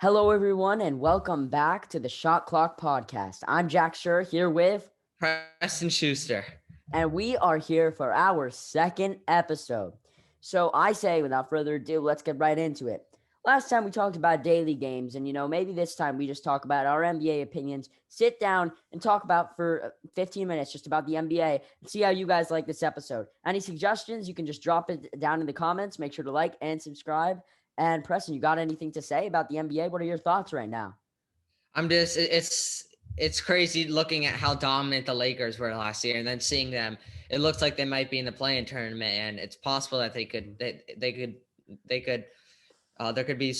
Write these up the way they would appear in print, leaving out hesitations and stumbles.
Hello, everyone, and welcome back to the Shot Clock Podcast. I'm Jack Schur here with, Preston Schuster. and we are here for our second episode. So I say, without further ado, let's get right into it. Last time we talked about daily games, and maybe this time we just talk about our NBA opinions, sit down and talk about for 15 minutes just about the NBA and see how you guys like this episode. Any suggestions, you can just drop it down in the comments. Make sure to like and subscribe. And Preston, you got anything to say about the NBA? What are your thoughts right now? It's crazy looking at how dominant the Lakers were last year and then seeing them. It looks like they might be in the play-in tournament, and it's possible that they could there could be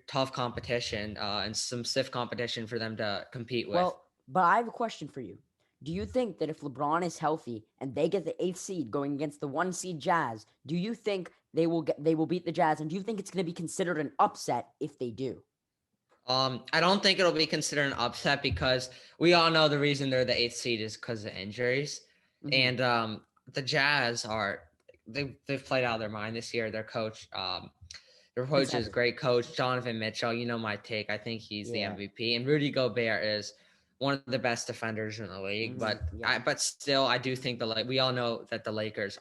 tough competition and some stiff competition for them to compete with. But I have a question for you. Do you think that if LeBron is healthy and they get the eighth seed going against the one seed Jazz, do you think they will beat the Jazz? And do you think it's going to be considered an upset if they do? I don't think it'll be considered an upset because we all know the reason they're the eighth seed is because of injuries, Mm-hmm. and the Jazz they've played out of their mind this year. Their coach is Contender. great coach Donovan Mitchell. You know my take. I think he's the Yeah. MVP, and Rudy Gobert is one of the best defenders in the league. Mm-hmm. Yeah. But still, I do think we all know that the Lakers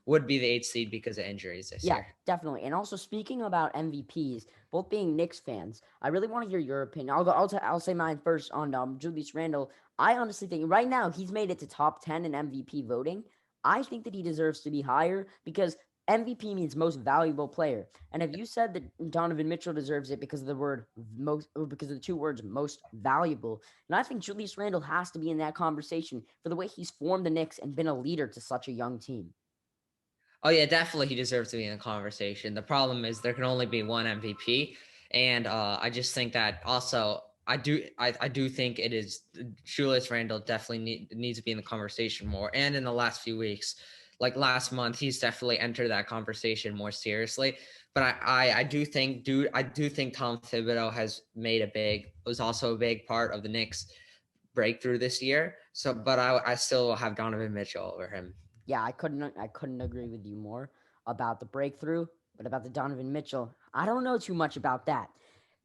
would be the eighth seed because of injuries this Yeah, year. definitely. And also speaking about MVPs, both being Knicks fans, I really want to hear your opinion. I'll say mine first on Julius Randle. I honestly think right now he's made it to top 10 in MVP voting. I think that he deserves to be higher because MVP means most valuable player. And if you said that Donovan Mitchell deserves it because of the word most, or because of the two words most valuable, and I think Julius Randle has to be in that conversation for the way he's formed the Knicks and been a leader to such a young team. Oh yeah, definitely he deserves to be in the conversation. The problem is there can only be one MVP, and I just think that also I do think it is Julius Randle definitely needs to be in the conversation more. And in the last few weeks, like last month, he's definitely entered that conversation more seriously. But I do think Tom Thibodeau was also a big part of the Knicks breakthrough this year. So, but I still have Donovan Mitchell over him. Yeah, I couldn't agree with you more about the breakthrough, but about the Donovan Mitchell, I don't know too much about that.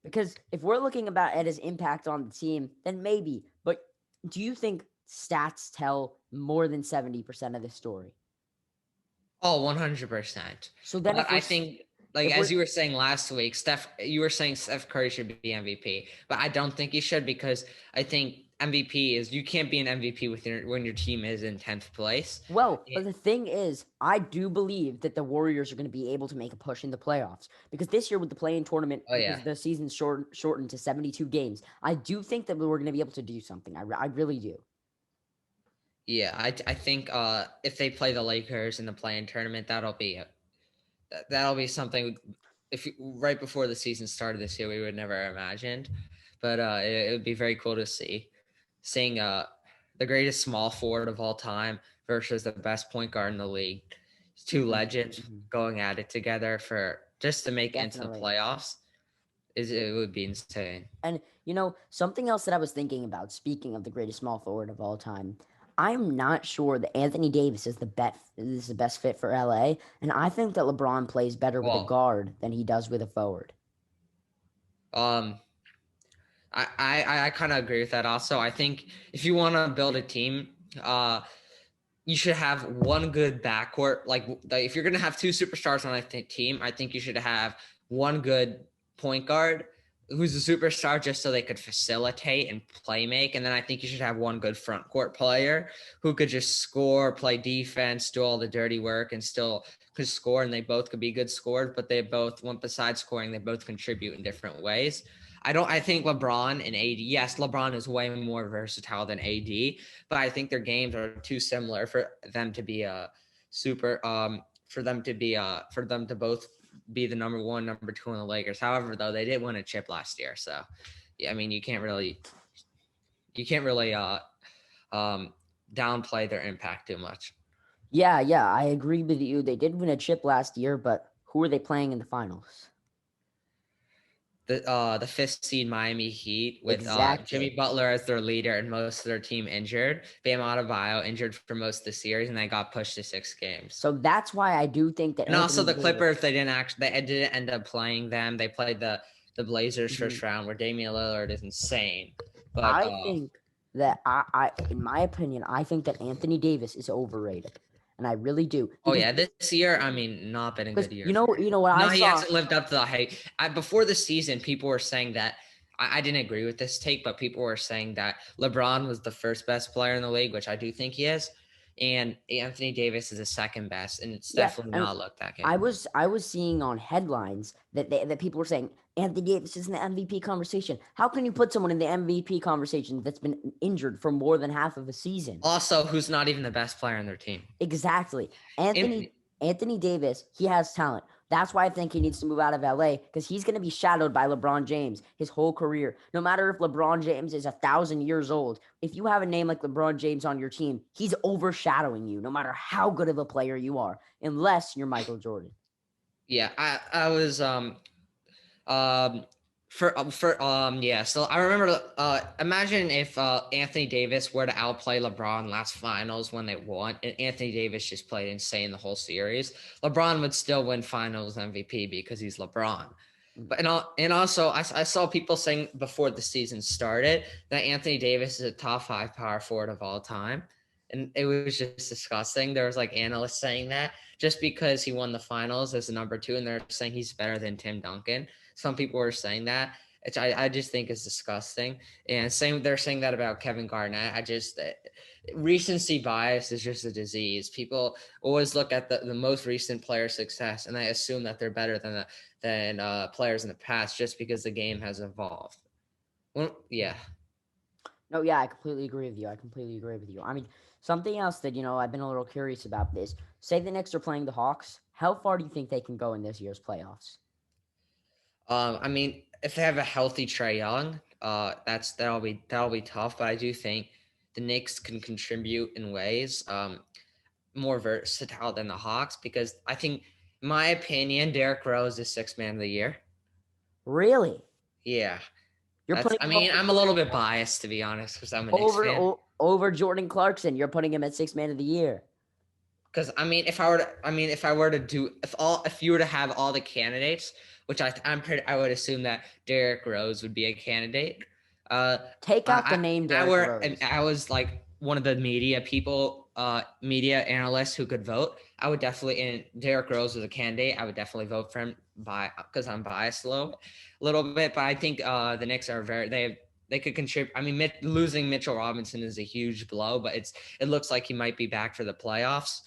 Because if we're looking about at his impact on the team, then maybe. But do you think stats tell more than 70% of the story? Oh, 100%. So then But I think, like if we're as you were saying last week, you were saying Steph Curry should be MVP, but I don't think he should because I think MVP is you can't be an MVP when your team is in 10th place. but the thing is, I do believe that the Warriors are going to be able to make a push in the playoffs because this year with the play-in tournament, Oh because yeah, the season's shortened to 72 games, I do think that we're going to be able to do something. I really do. yeah. I think if they play the Lakers in the play-in tournament, that'll be something. If right before the season started this year, we would never imagined, but it would be very cool to seeing the greatest small forward of all time versus the best point guard in the league. Two Hmm. legends Hmm. going at it together for just to make it into the Definitely. playoffs is it would be insane. And something else that I was thinking about, speaking of the greatest small forward of all time, I'm not sure that Anthony Davis is the best fit for LA, and I think that LeBron plays better with a Well, guard than he does with a forward. um, I kind of agree with that. Also, I think if you want to build a team, you should have one good backcourt. Like if you're gonna have two superstars on a team, I think you should have one good point guard who's a superstar just so they could facilitate and play make. And then I think you should have one good front court player who could just score, play defense, do all the dirty work, and still could score. And they both could be good scorers, but they both, one besides scoring, they both contribute in different ways. I think LeBron and AD, yes, LeBron is way more versatile than AD, but I think their games are too similar for them to be a super for them to both be the number one, number two in the Lakers. However, though, they did win a chip last year, so yeah, I mean you can't really downplay their impact too much. Yeah, yeah, I agree with you. They did win a chip last year, but who are they playing in the finals? The fifth seed Miami Heat with Jimmy Exactly. Butler as their leader and most of their team injured. Bam Adebayo injured for most of the series, and they got pushed to 6 games. So that's why I do think that And also Anthony the Davis. Clippers, they didn't end up playing them. They played the the Blazers Mhm. first round, where Damian Lillard is insane. But I think that in my opinion, I think that Anthony Davis is overrated, and I really do oh because yeah, this year, I mean, not been a because good year you for know him. you know what I No, he saw. hasn't lived up to the hype. Before the season, people were saying that I didn't agree with this take, but people were saying that LeBron was the first best player in the league, which I do think he is, and Anthony Davis is the second best, and it's Yeah, definitely and not looked that good. I was seeing on headlines that people were saying Anthony Davis is in the MVP conversation. How can you put someone in the MVP conversation that's been injured for more than half of a season? Also, who's not even the best player on their team? Exactly. And Anthony Davis, he has talent. That's why I think he needs to move out of LA because he's going to be shadowed by LeBron James his whole career. No matter if LeBron James is 1,000 years old, if you have a name like LeBron James on your team, he's overshadowing you no matter how good of a player you are, unless you're Michael Jordan. yeah, I was Um, yeah. So I remember. Imagine if Anthony Davis were to outplay LeBron last finals when they won, and Anthony Davis just played insane the whole series. LeBron would still win Finals MVP because he's LeBron. But and also I saw people saying before the season started that Anthony Davis is a top 5 power forward of all time. And it was just disgusting. There was like analysts saying that just because he won the finals as a number 2, and they're saying he's better than Tim Duncan. Some people were saying that, which I just think is disgusting. And same, they're saying that about Kevin Garnett. Recency bias is just a disease. People always look at the most recent player success, and I assume that they're better than players in the past just because the game has evolved. Well, yeah. No, yeah, I completely agree with you. I completely agree with you. I mean, something else that, I've been a little curious about this. Say the Knicks are playing the Hawks. How far do you think they can go in this year's playoffs? I mean, if they have a healthy Trae Young, that'll be tough. But I do think the Knicks can contribute in ways more versatile than the Hawks because I think, in my opinion, Derrick Rose is sixth man of the year. Really? Yeah, You're putting I him mean, over I'm a little bit biased to be honest because I'm a Knicks over fan. over Jordan Clarkson. You're putting him at sixth man of the year. Because I mean, if you were to have all the candidates, which I would assume that Derrick Rose would be a candidate. Take out the name Derrick Rose. I was like one of the media analysts who could vote. I would definitely, and Derrick Rose was a candidate. I would definitely vote for him because I'm biased a little bit. But I think the Knicks are they could contribute. I mean, losing Mitchell Robinson is a huge blow, but it looks like he might be back for the playoffs.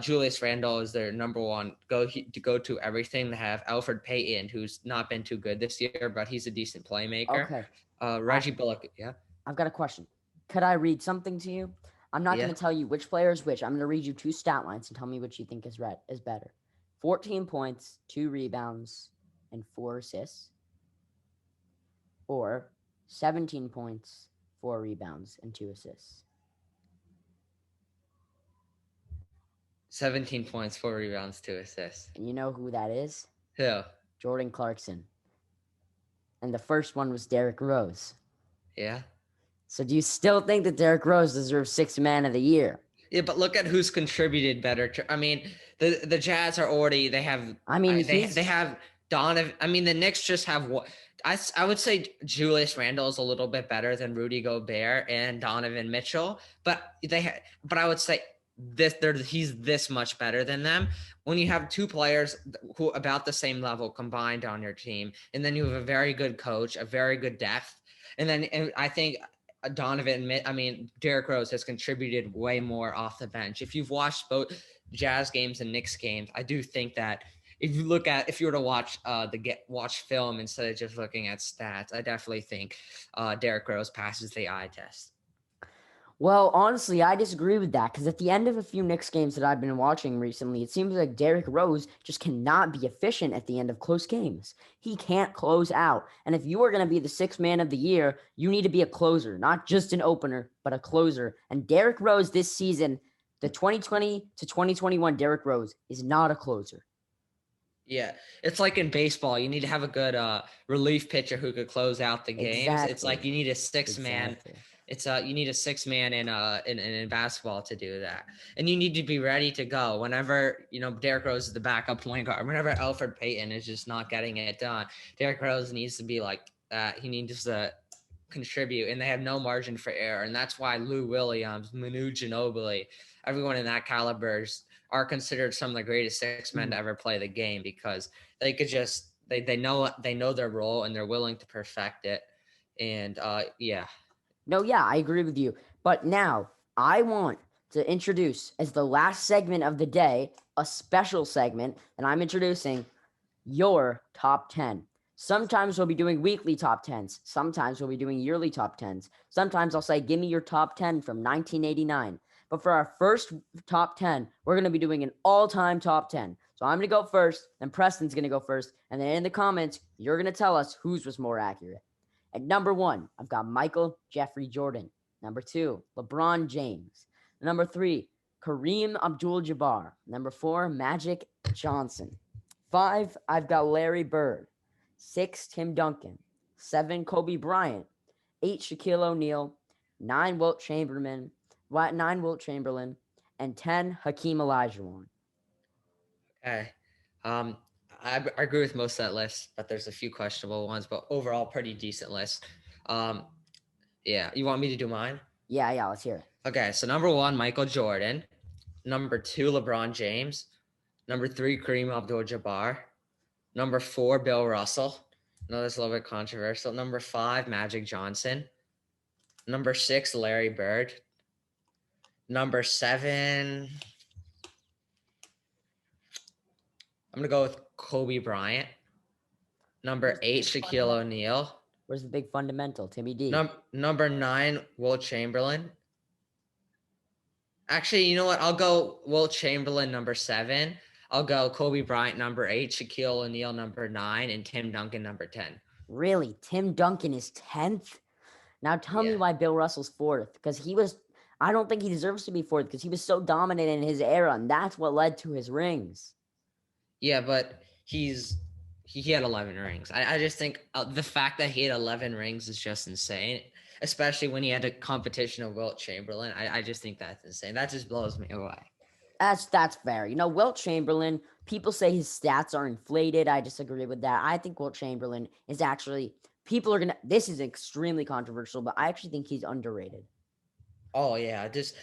Julius Randle is their number one go to everything. They have Alfred Payton, who's not been too good this year, but he's a decent playmaker. Okay. Reggie Bullock, yeah. I've got a question. Could I read something to you? I'm not Yeah. going to tell you which player is which. I'm going to read you two stat lines and tell me which you think is better. 14 points, 2 rebounds, and 4 assists. Or 17 points, 4 rebounds, and 2 assists. 17 points, 4 rebounds, 2 assists. And you know who that is? Who? Jordan Clarkson. And the first one was Derrick Rose. Yeah. So do you still think that Derrick Rose deserves sixth man of the year? Yeah, but look at who's contributed better. I mean, the Jazz are already. They have. I mean, they have Donovan. I mean, the Knicks just have what. I would say Julius Randle is a little bit better than Rudy Gobert and Donovan Mitchell, but but I would say he's this much better than them. When you have two players who about the same level combined on your team, and then you have a very good coach, a very good depth, and I think Derrick Rose has contributed way more off the bench. If you've watched both Jazz games and Knicks games, I do think that if you were to watch watch film instead of just looking at stats, I definitely think Derrick Rose passes the eye test. Well, honestly, I disagree with that because at the end of a few Knicks games that I've been watching recently, it seems like Derrick Rose just cannot be efficient at the end of close games. He can't close out. And if you are going to be the sixth man of the year, you need to be a closer, not just an opener, but a closer. And Derrick Rose this season, the 2020 to 2021 Derrick Rose is not a closer. Yeah, it's like in baseball. You need to have a good relief pitcher who could close out the games. Exactly. It's like you need a six-man It's you need a 6-man in basketball to do that, and you need to be ready to go whenever Derrick Rose is the backup point guard. Whenever Elfrid Payton is just not getting it done, Derrick Rose needs to be like that. He needs to contribute, and they have no margin for error, and that's why Lou Williams, Manu Ginobili, everyone in that caliber are considered some of the greatest 6 men to ever play the game because they could just they know their role and they're willing to perfect it. And yeah. No, yeah, I agree with you. But now I want to introduce, as the last segment of the day, a special segment, and I'm introducing your top 10. Sometimes we'll be doing weekly top 10s. Sometimes we'll be doing yearly top 10s. Sometimes I'll say, give me your top 10 from 1989. But for our first top 10, we're going to be doing an all-time top 10. So I'm going to go first, then Preston's going to go first, and then in the comments, you're going to tell us whose was more accurate. At number 1, I've got Michael Jeffrey Jordan. Number 2, LeBron James. Number 3, Kareem Abdul-Jabbar. Number 4, Magic Johnson. 5, I've got Larry Bird. 6, Tim Duncan. 7, Kobe Bryant. 8, Shaquille O'Neal. 9, Wilt Chamberlain. 9, and 10, Hakeem Olajuwon. Okay. I agree with most of that list, but there's a few questionable ones, but overall pretty decent list. Yeah. You want me to do mine? Yeah, let's hear it. Okay, so number 1, Michael Jordan. Number 2, LeBron James. Number 3, Kareem Abdul-Jabbar. Number 4, Bill Russell. I know that's a little bit controversial. Number 5, Magic Johnson. Number 6, Larry Bird. Number 7, I'm going to go with Kobe Bryant. Number 8, Shaquille O'Neal. Where's the big fundamental? Timmy D. Number 9, Wilt Chamberlain. Actually, you know what? I'll go Wilt Chamberlain, number 7. I'll go Kobe Bryant, number 8, Shaquille O'Neal, number 9, and Tim Duncan, number 10. Really? Tim Duncan is 10th? Now tell me why Bill Russell's 4th. Because I don't think he deserves to be 4th because he was so dominant in his era, and that's what led to his rings. Yeah, but he had 11 rings. I just think the fact that he had 11 rings is just insane, especially when he had a competition of Wilt Chamberlain. I just think that's insane. That just blows me away. That's fair. Wilt Chamberlain, people say his stats are inflated. I disagree with that. I think Wilt Chamberlain is actually, this is extremely controversial, but I actually think he's underrated. Oh, yeah. This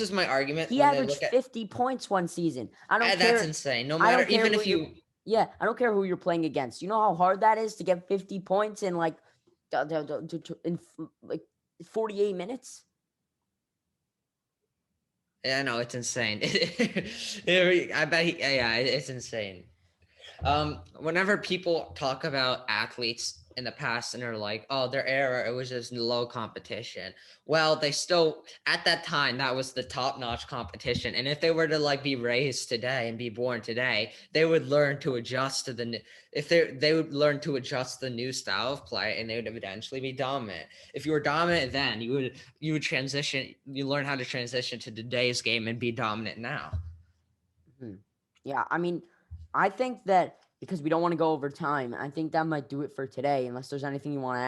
is my argument. He averaged 50 points one season. I don't care. That's insane. No matter, even if you... Yeah, I don't care who you're playing against. You know how hard that is to get 50 points in like 48 minutes? Yeah, no, it's insane. I bet it's insane. Whenever people talk about athletes in the past and they're like, oh, their era, it was just low competition. Well, they still, at that time, that was the top-notch competition. And if they were to be raised today and be born today, they would learn to adjust to they would learn to adjust the new style of play, and they would eventually be dominant. If you were dominant then, you would transition, you learn how to transition to today's game and be dominant now. Mm-hmm. Yeah, I mean, I think that because we don't want to go over time, I think that might do it for today, unless there's anything you want to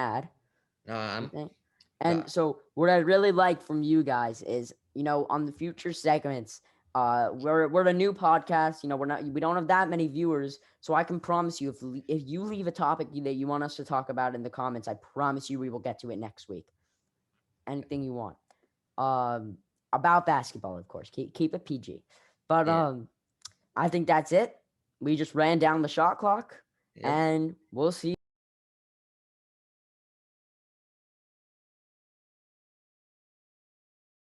add. So what I really like from you guys is, on the future segments, we're a new podcast. We don't have that many viewers, so I can promise you, if you leave a topic that you want us to talk about in the comments, I promise you we will get to it next week. Anything you want, about basketball, of course. Keep it PG, but I think that's it. We just ran down the shot clock, and we'll see